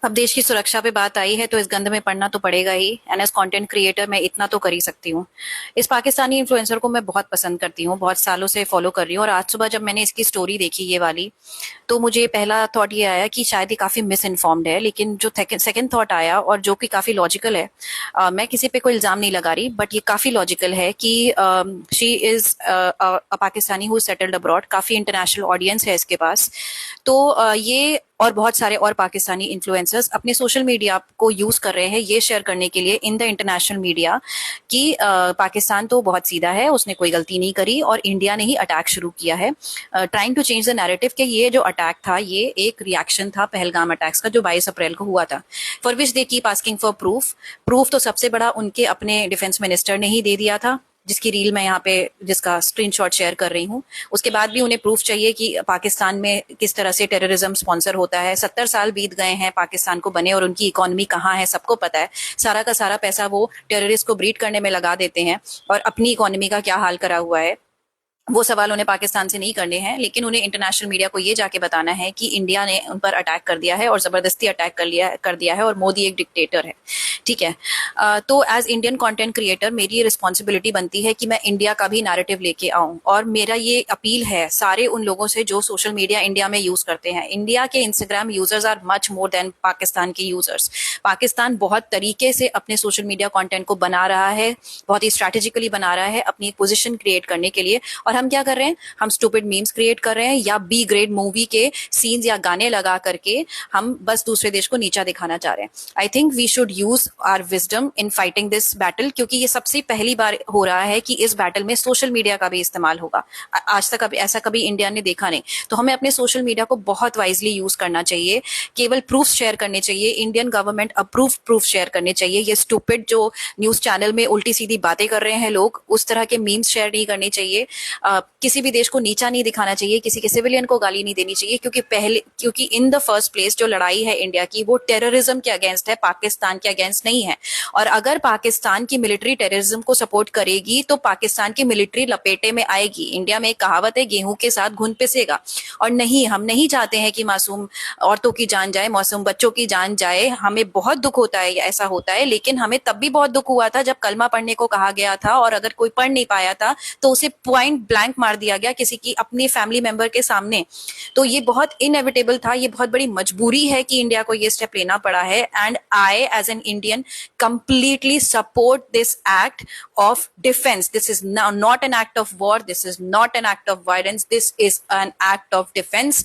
अब देश की सुरक्षा पे बात आई है तो इस गंध में पड़ना तो पड़ेगा ही। एंड एज कंटेंट क्रिएटर मैं इतना तो कर ही सकती हूँ। इस पाकिस्तानी इन्फ्लुएंसर को मैं बहुत पसंद करती हूँ, बहुत सालों से फॉलो कर रही हूँ। और आज सुबह जब मैंने इसकी स्टोरी देखी ये वाली, तो मुझे पहला थॉट ये आया कि शायद ये काफी मिस इन्फॉर्म्ड है। लेकिन जो सेकंड थॉट आया और जो कि काफी लॉजिकल है, मैं किसी पे कोई इल्जाम नहीं लगा रही, बट ये काफी लॉजिकल है कि she is a Pakistani who settled abroad. काफी इंटरनेशनल ऑडियंस है इसके पास। तो ये और बहुत सारे और पाकिस्तानी इन्फ्लुएंसर्स अपने सोशल मीडिया को यूज कर रहे हैं ये शेयर करने के लिए इन द इंटरनेशनल मीडिया कि पाकिस्तान तो बहुत सीधा है, उसने कोई गलती नहीं करी और इंडिया ने ही अटैक शुरू किया है। Trying to change the narrative कि ये जो अटैक था ये एक रिएक्शन था पहलगाम अटैक्स का जो 22 अप्रैल को हुआ था, for which they keep asking for proof. Proof तो सबसे बड़ा उनके अपने डिफेंस मिनिस्टर ने ही दे दिया था, जिसकी रील मैं यहाँ पे जिसका स्क्रीनशॉट शेयर कर रही हूँ। उसके बाद भी उन्हें प्रूफ चाहिए कि पाकिस्तान में किस तरह से टेररिज्म स्पॉन्सर होता है। 70 साल बीत गए हैं पाकिस्तान को बने और उनकी इकोनॉमी कहाँ है सबको पता है। सारा का सारा पैसा वो टेररिस्ट को ब्रीड करने में लगा देते हैं और अपनी इकोनॉमी का क्या हाल करा हुआ है। वो सवाल उन्हें पाकिस्तान से नहीं करने हैं, लेकिन उन्हें इंटरनेशनल मीडिया को ये जाके बताना है कि इंडिया ने उन पर अटैक कर दिया है और जबरदस्ती अटैक कर दिया है और मोदी एक डिक्टेटर है। ठीक है। तो एज इंडियन कंटेंट क्रिएटर मेरी ये रिस्पॉन्सिबिलिटी बनती है कि मैं इंडिया का भी नैरेटिव लेके आऊं। और मेरा ये अपील है सारे उन लोगों से जो सोशल मीडिया इंडिया में यूज करते हैं। इंडिया के Instagram users are much more than Pakistan के यूजर्स। पाकिस्तान बहुत तरीके से अपने सोशल मीडिया कंटेंट को बना रहा है, बहुत ही स्ट्रैटेजिकली बना रहा है अपनी पोजीशन क्रिएट करने के लिए। और हम क्या कर रहे हैं, हम स्टूपिड मीम्स क्रिएट कर रहे हैं या बी ग्रेड मूवी के सीन्स या गाने लगा करके हम बस दूसरे देश को नीचा दिखाना चाह रहे हैं। I think we should use our wisdom in fighting this battle, क्योंकि ये सबसे पहली बार हो रहा है कि इस बैटल में सोशल मीडिया का भी इस्तेमाल होगा। आज तक ऐसा कभी इंडिया ने देखा नहीं। तो हमें अपने सोशल मीडिया को बहुत वाइजली यूज करना चाहिए। केवल प्रूफ शेयर करने चाहिए, Indian government approve proof share करने चाहिए। ये स्टूपिड जो न्यूज चैनल में उल्टी सीधी बातें कर रहे हैं लोग, उस तरह के मीम्स शेयर नहीं करने चाहिए। किसी भी देश को नीचा नहीं दिखाना चाहिए, किसी के सिविलियन को गाली नहीं देनी चाहिए, क्योंकि इन द फर्स्ट प्लेस जो लड़ाई है इंडिया की वो टेररिज्म के अगेंस्ट है, पाकिस्तान के अगेंस्ट नहीं है। और अगर पाकिस्तान की मिलिट्री टेररिज्म को सपोर्ट करेगी तो पाकिस्तान की मिलिट्री लपेटे में आएगी। इंडिया में एक कहावत है, गेहूं के साथ घुन पिसेगा। और नहीं, हम नहीं चाहते हैं कि मासूम औरतों की जान जाए, मासूम बच्चों की जान जाए। हमें बहुत दुख होता है ऐसा होता है, लेकिन हमें तब भी बहुत दुख हुआ था जब कलमा पढ़ने को कहा गया था और अगर कोई पढ़ नहीं पाया था तो उसे पॉइंट ब्लैंक मार दिया गया किसी की अपने फैमिली मेंबर के सामने। तो ये बहुत इनएविटेबल था, ये बहुत बड़ी मजबूरी है कि इंडिया को ये स्टेप लेना पड़ा है। And I as an Indian completely support this act of defense. This is not an act of war, this is not an act of violence, this is an act of defense.